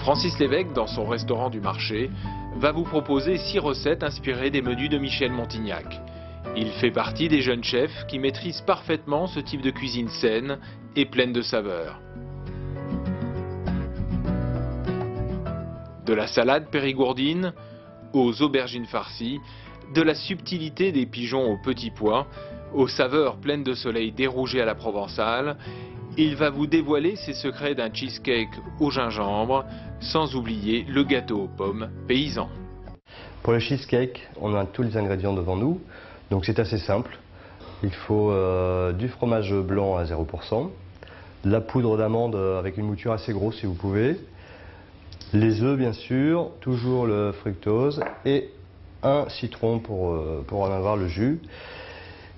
Francis Lévesque, dans son restaurant du marché, va vous proposer 6 recettes inspirées des menus de Michel Montignac. Il fait partie des jeunes chefs qui maîtrisent parfaitement ce type de cuisine saine et pleine de saveurs. De la salade périgourdine aux aubergines farcies, de la subtilité des pigeons aux petits pois, aux saveurs pleines de soleil dérougé à la provençale, il va vous dévoiler ses secrets d'un cheesecake au gingembre, sans oublier le gâteau aux pommes paysan. Pour le cheesecake, on a tous les ingrédients devant nous, donc c'est assez simple. Il faut du fromage blanc à 0%, de la poudre d'amande avec une mouture assez grosse si vous pouvez, les œufs bien sûr, toujours le fructose et un citron pour en avoir le jus.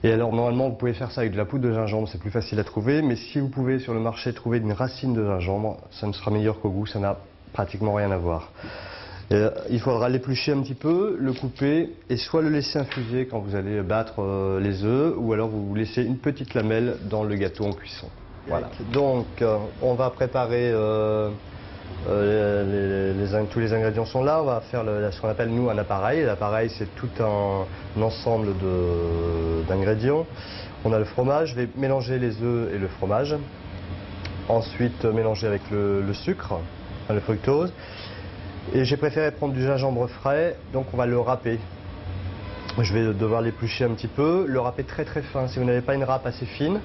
Et alors normalement vous pouvez faire ça avec de la poudre de gingembre, c'est plus facile à trouver, mais si vous pouvez sur le marché trouver une racine de gingembre, ça ne sera meilleur qu'au goût, ça n'a pratiquement rien à voir. Il faudra l'éplucher un petit peu, le couper et soit le laisser infuser quand vous allez battre les œufs, ou alors vous laissez une petite lamelle dans le gâteau en cuisson. Voilà. Donc on va préparer, tous les ingrédients sont là, on va faire ce qu'on appelle nous un appareil. L'appareil c'est tout un ensemble d'ingrédients. On a le fromage, je vais mélanger les œufs et le fromage. Ensuite mélanger avec le sucre, le fructose. Et j'ai préféré prendre du gingembre frais, donc on va le râper. Je vais devoir l'éplucher un petit peu, le râper très très fin. Si vous n'avez pas une râpe assez fine,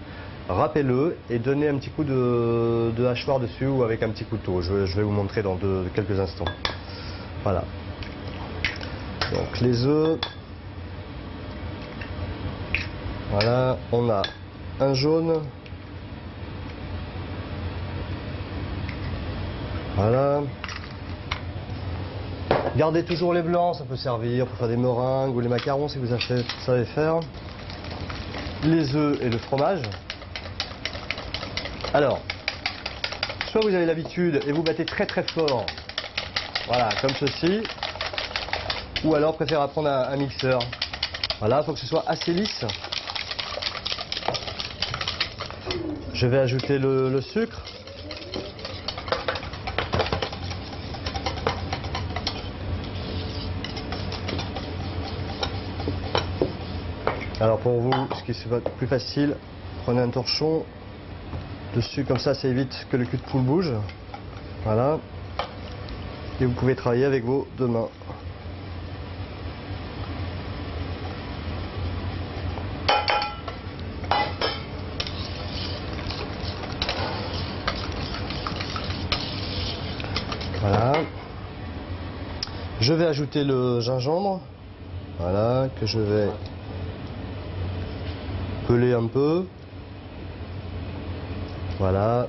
râpez-le et donnez un petit coup de hachoir dessus ou avec un petit couteau. Je vais vous montrer dans quelques instants. Voilà. Donc les œufs. Voilà, on a un jaune. Voilà. Gardez toujours les blancs, ça peut servir pour faire des meringues ou les macarons si vous savez faire. Les œufs et le fromage. Alors, soit vous avez l'habitude et vous battez très très fort, voilà, comme ceci, ou alors préférez prendre un mixeur. Voilà, il faut que ce soit assez lisse. Je vais ajouter le sucre. Alors pour vous, ce qui est plus facile, prenez un torchon dessus comme ça évite que le cul de poule bouge. Voilà. Et vous pouvez travailler avec vos deux mains. Voilà. Je vais ajouter le gingembre. Voilà, que je vais peler un peu. Voilà.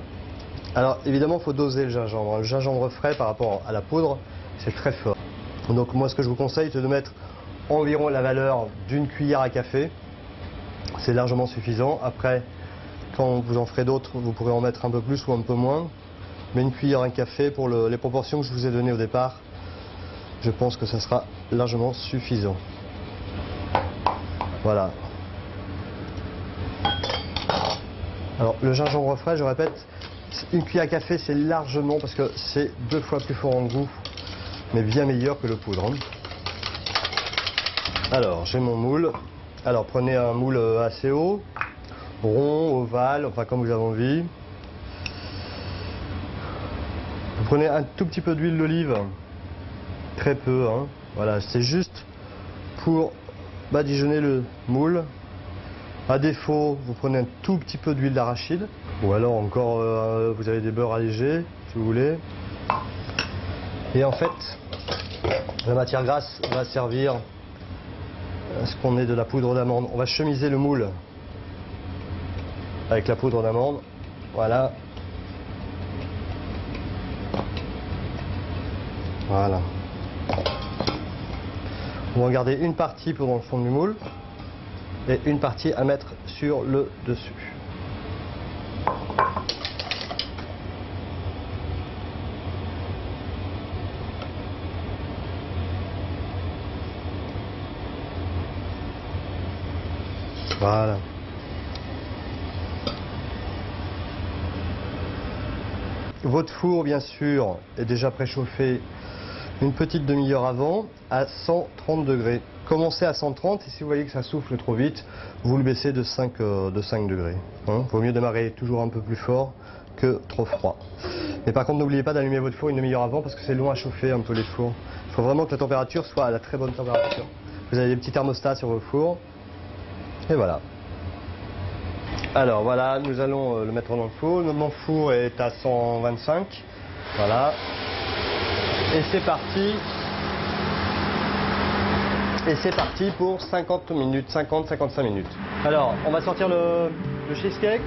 Alors évidemment il faut doser le gingembre. Le gingembre frais par rapport à la poudre, c'est très fort. Donc moi ce que je vous conseille c'est de mettre environ la valeur d'une cuillère à café. C'est largement suffisant. Après, quand vous en ferez d'autres, vous pourrez en mettre un peu plus ou un peu moins. Mais une cuillère à café pour les proportions que je vous ai données au départ, je pense que ça sera largement suffisant. Voilà. Alors le gingembre frais, je répète, une cuillère à café c'est largement, parce que c'est 2 fois plus fort en goût, mais bien meilleur que le poudre. Alors j'ai mon moule. Alors prenez un moule assez haut, rond, ovale, enfin comme vous avez envie. Vous prenez un tout petit peu d'huile d'olive, très peu, hein. Voilà, c'est juste pour badigeonner le moule. À défaut, vous prenez un tout petit peu d'huile d'arachide, ou alors encore, vous avez des beurres allégés, si vous voulez. Et en fait, la matière grasse va servir à ce qu'on ait de la poudre d'amande. On va chemiser le moule avec la poudre d'amande. Voilà. Voilà. On va en garder une partie pour dans le fond du moule et une partie à mettre sur le dessus. Voilà. Votre four, bien sûr, est déjà préchauffé une petite demi-heure avant à 130 degrés. Commencez à 130 et si vous voyez que ça souffle trop vite, vous le baissez de 5 degrés. Vaut mieux démarrer toujours un peu plus fort que trop froid. Mais par contre, n'oubliez pas d'allumer votre four une demi-heure avant parce que c'est long à chauffer un peu les fours. Il faut vraiment que la température soit à la très bonne température. Vous avez des petits thermostats sur vos fours. Et voilà. Alors voilà, nous allons le mettre dans le four. Mon four est à 125. Voilà. Et c'est parti. Et c'est parti pour 50 minutes, 50-55 minutes. Alors, on va sortir le cheesecake.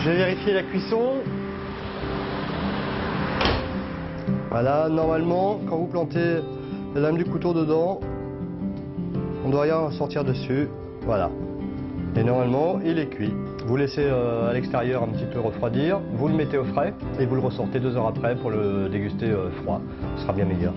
Je vais vérifier la cuisson. Voilà, normalement, quand vous plantez la lame du couteau dedans, on ne doit rien sortir dessus. Voilà. Et normalement, il est cuit. Vous laissez à l'extérieur un petit peu refroidir, vous le mettez au frais et vous le ressortez 2 heures après pour le déguster froid. Ce sera bien meilleur.